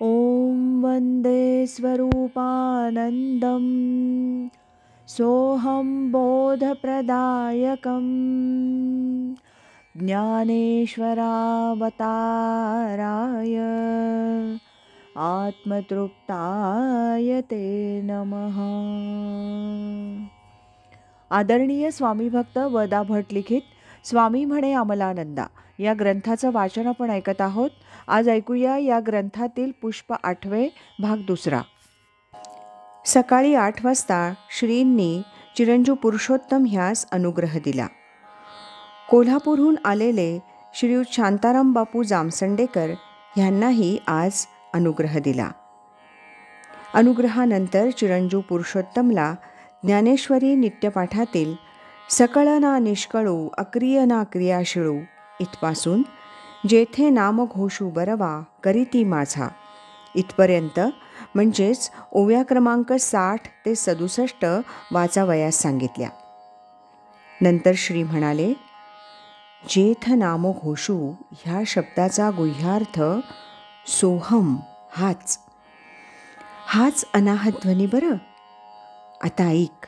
ॐ वन्दे स्वरूपानन्दं सोऽहं बोधप्रदायकं ज्ञानेश्वरावताराय आत्मतृप्ताय ते नमः. आदरणीय स्वामी भक्त वदा भट लिखित स्वामी म्हणे अमलानंदा या ग्रंथाचं वाचन आपण ऐकत आहोत. आज ऐकूया या ग्रंथातील पुष्प 8 भाग 2. सकाळी 8 वाजता श्रींनी चिरंजीव पुरुषोत्तम ह्यास अनुग्रह दिला. कोल्हापूरहून आलेले श्रीयुत शांताराम बापू जामसंडेकर ह्यांनाही आज अनुग्रह दिला. अनुग्रहानंतर चिरंजीव पुरुषोत्तमला ज्ञानेश्वरी नित्यपाठातील सकळ ना निष्कळू अक्रिय ना क्रियाशिळू इथपासून जेथे नाम घोषू बरवा करीती माझा इथपर्यंत म्हणजेच ओव्या क्रमांक 60 ते 67 वाचावयास सांगितल्या. नंतर श्री म्हणाले, जेथ नाम घोषू ह्या शब्दाचा गुह्यार्थ सोहम हाच अनाहत ध्वनी बरं. आता ऐक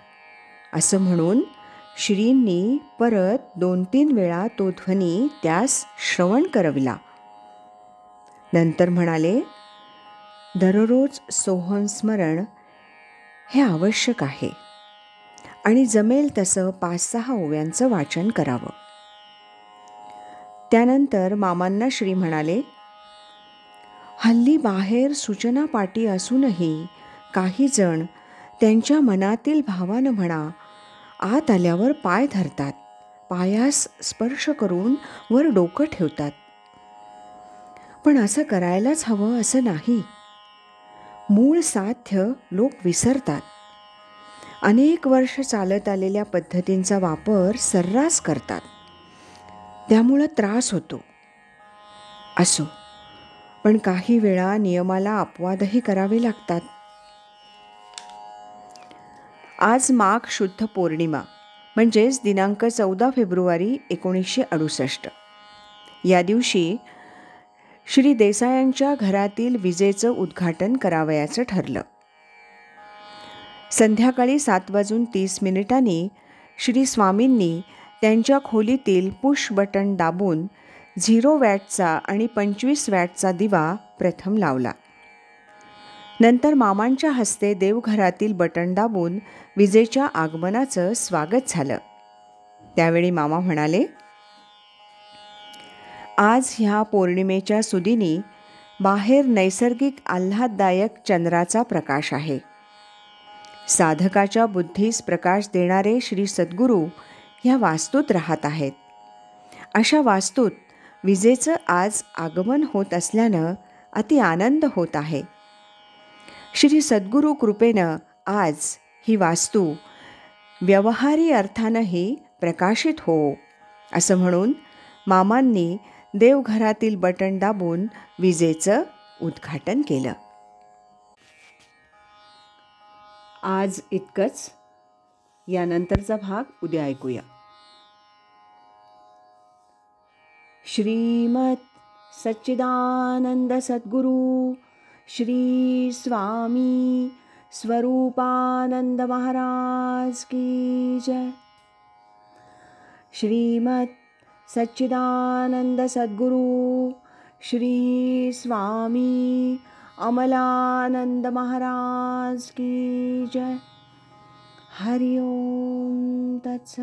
असं म्हणून श्रींनी परत 2-3 वेळा तो ध्वनी त्यास श्रवण करविला. नंतर म्हणाले, दररोज सोहम स्मरण हे आवश्यक आहे आणि जमेल तसं 5-6 ओव्यांचं वाचन करावं. त्यानंतर मामांना श्री म्हणाले, हल्ली बाहेर सूचना पाटी असूनही काही जण त्यांच्या मनातील भावानं म्हणा आत आल्यावर पाय धरतात, पायास स्पर्श करून वर डोकं ठेवतात. पण असं करायलाच हवं असं नाही. मूळ साध्य लोक विसरतात. अनेक वर्ष चालत आलेल्या पद्धतींचा वापर सर्रास करतात. त्यामुळं त्रास होतो. असो, पण काही वेळा नियमाला अपवादही करावे लागतात. आज माघ शुद्ध पौर्णिमा म्हणजेच दिनांक 14 फेब्रुवारी 1968. या दिवशी श्री देसायांच्या घरातील विजेचं उद्घाटन करावयाचं ठरलं. संध्याकाळी 7:30 श्री स्वामींनी त्यांच्या खोलीतील पुश बटन दाबून 0 वॅटचा आणि 25 वॅटचा दिवा प्रथम लावला. नंतर मामांच्या हस्ते देवघरातील बटन दाबून विजेच्या आगमनाचं स्वागत झालं. त्यावेळी मामा म्हणाले, आज ह्या पौर्णिमेच्या सुदिनी बाहेर नैसर्गिक आल्हाददायक चंद्राचा प्रकाश आहे. साधकाच्या बुद्धीस प्रकाश देणारे श्री सद्गुरू ह्या वास्तूत राहत आहेत. अशा वास्तूत विजेचं आज आगमन होत असल्यानं अति आनंद होत आहे. श्री सद्गुरू कृपेनं आज ही वास्तू व्यवहारी अर्थानंही प्रकाशित हो असं म्हणून मामांनी देवघरातील बटन दाबून विजेचं उद्घाटन केलं. आज इतकंच. यानंतरचा भाग उद्या ऐकूया. श्रीमत सच्चिदानंद सद्गुरु श्री स्वामी स्वरूपानंद महाराज की जय. श्रीमत सच्चिदानंद सद्गुरु श्री स्वामी अमलानंद महाराज की जय. हरि ओम तत्सत.